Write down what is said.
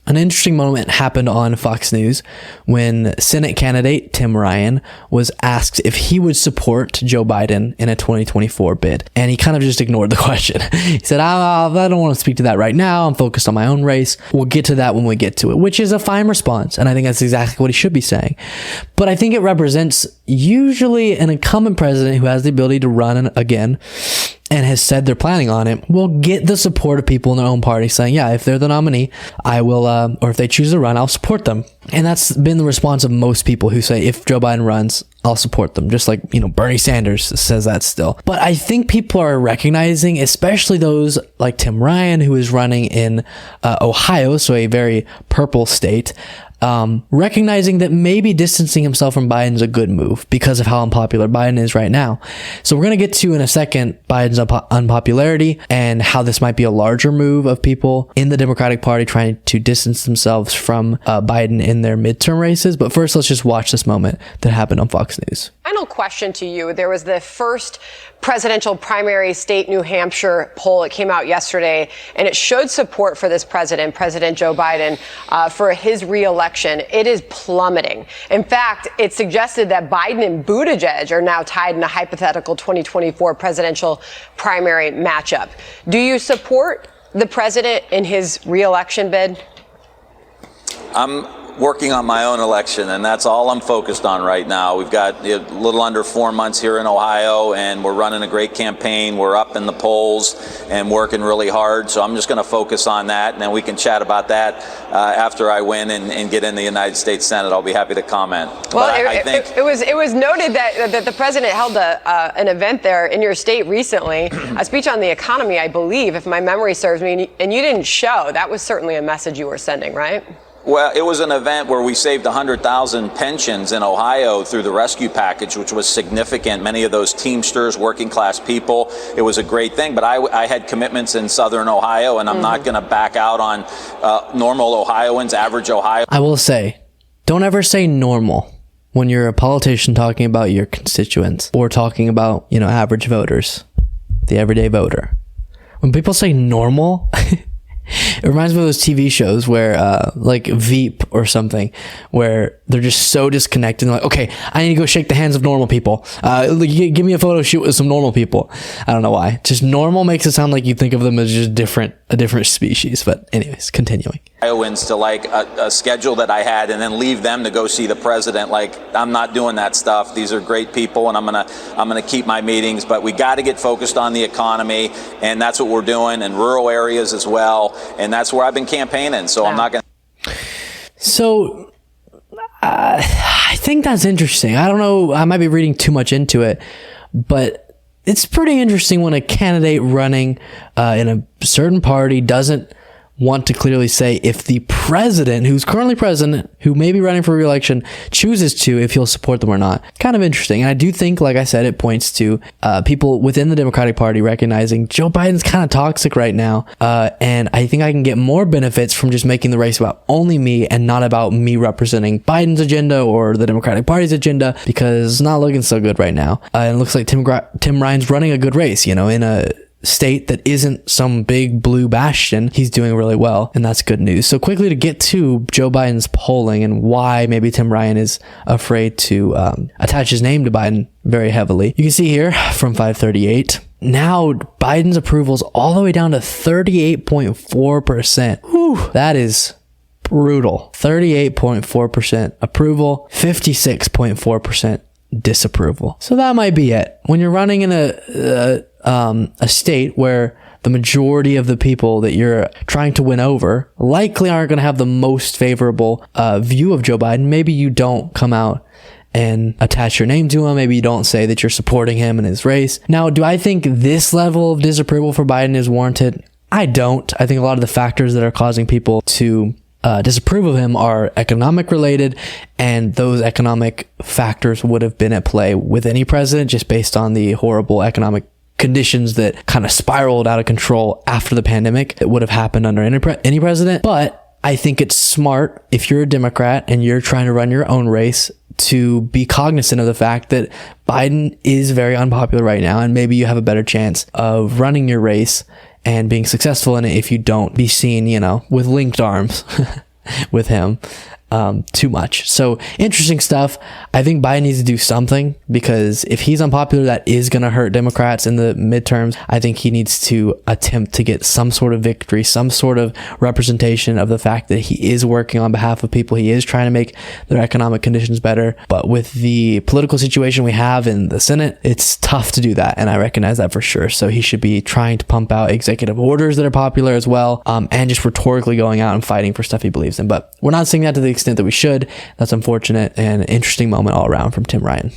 An interesting moment happened on Fox News when Senate candidate Tim Ryan was asked if he would support Joe Biden in a 2024 bid. And he kind of just ignored the question. He said, I don't want to speak to that right now. I'm focused on my own race. We'll get to that when we get to it, which is a fine response. And I think that's exactly what he should be saying. But I think it represents usually an incumbent president who has the ability to run again and has said they're planning on it, will get the support of people in their own party saying, yeah, if they're the nominee, I will, or if they choose to run, I'll support them. And that's been the response of most people who say, if Joe Biden runs, I'll support them. Just like, Bernie Sanders says that still. But I think people are recognizing, especially those like Tim Ryan, who is running in Ohio, so a very purple state, recognizing that maybe distancing himself from Biden is a good move because of how unpopular Biden is right now. So we're going to get to in a second Biden's unpopularity and how this might be a larger move of people in the Democratic Party trying to distance themselves from Biden in their midterm races. But first, let's just watch this moment that happened on Fox News. Final question to you. There was the first presidential primary state New Hampshire poll. It came out yesterday, and it showed support for this president, President Joe Biden, for his reelection. It is plummeting. In fact, it suggested that Biden and Buttigieg are now tied in a hypothetical 2024 presidential primary matchup. Do you support the president in his reelection bid? I'm working on my own election, and that's all I'm focused on right now. We've got a little under 4 months here in Ohio, and we're running a great campaign. We're up in the polls and working really hard. So I'm just going to focus on that, and then we can chat about that after I win and get in the United States Senate. I'll be happy to comment. Well, it was noted that the president held an event there in your state recently, a speech on the economy, I believe, if my memory serves me, and you didn't show. That was certainly a message you were sending, right? Well, it was an event where we saved 100,000 pensions in Ohio through the rescue package, which was significant. Many of those Teamsters, working class people, it was a great thing. But I had commitments in Southern Ohio, and I'm not going to back out on normal Ohioans, average Ohio. I will say, don't ever say normal when you're a politician talking about your constituents or talking about, average voters, the everyday voter. When people say normal, it reminds me of those TV shows where, like Veep or something, where they're just so disconnected. And like, okay, I need to go shake the hands of normal people. Give me a photo shoot with some normal people. I don't know why. Just normal makes it sound like you think of them as just a different species. But anyways, continuing. Iowans to like a schedule that I had and then leave them to go see the president. Like, I'm not doing that stuff. These are great people, and I'm gonna keep my meetings. But we got to get focused on the economy, and that's what we're doing in rural areas as well. And that's where I've been campaigning. So I'm not going to. So I think that's interesting. I don't know. I might be reading too much into it, but it's pretty interesting when a candidate running in a certain party doesn't want to clearly say if the president, who's currently president, who may be running for re-election, chooses to, if he'll support them or not. Kind of interesting. And I do think, like I said, it points to people within the Democratic Party recognizing Joe Biden's kind of toxic right now. And I think I can get more benefits from just making the race about only me and not about me representing Biden's agenda or the Democratic Party's agenda, because it's not looking so good right now. And it looks like Tim Ryan's running a good race, in a state that isn't some big blue bastion. He's doing really well, and that's good news. So quickly to get to Joe Biden's polling and why maybe Tim Ryan is afraid to attach his name to Biden very heavily. You can see here from 538, now Biden's approval is all the way down to 38.4%. Whew, that is brutal. 38.4% approval, 56.4% disapproval. So that might be it. When you're running in a state where the majority of the people that you're trying to win over likely aren't going to have the most favorable view of Joe Biden, maybe you don't come out and attach your name to him. Maybe you don't say that you're supporting him in his race. Now, do I think this level of disapproval for Biden is warranted? I don't. I think a lot of the factors that are causing people to disapprove of him are economic related, and those economic factors would have been at play with any president just based on the horrible economic conditions that kind of spiraled out of control after the pandemic. It would have happened under any president. But I think it's smart, if you're a Democrat and you're trying to run your own race, to be cognizant of the fact that Biden is very unpopular right now, and maybe you have a better chance of running your race and being successful in it if you don't be seen, with linked arms with him too much. So interesting stuff. I think Biden needs to do something, because if he's unpopular, that is going to hurt Democrats in the midterms. I think he needs to attempt to get some sort of victory, some sort of representation of the fact that he is working on behalf of people. He is trying to make their economic conditions better. But with the political situation we have in the Senate, it's tough to do that. And I recognize that for sure. So he should be trying to pump out executive orders that are popular as well, and just rhetorically going out and fighting for stuff he believes in. But we're not seeing that to the extent that we should. That's unfortunate, and an interesting moment all around from Tim Ryan.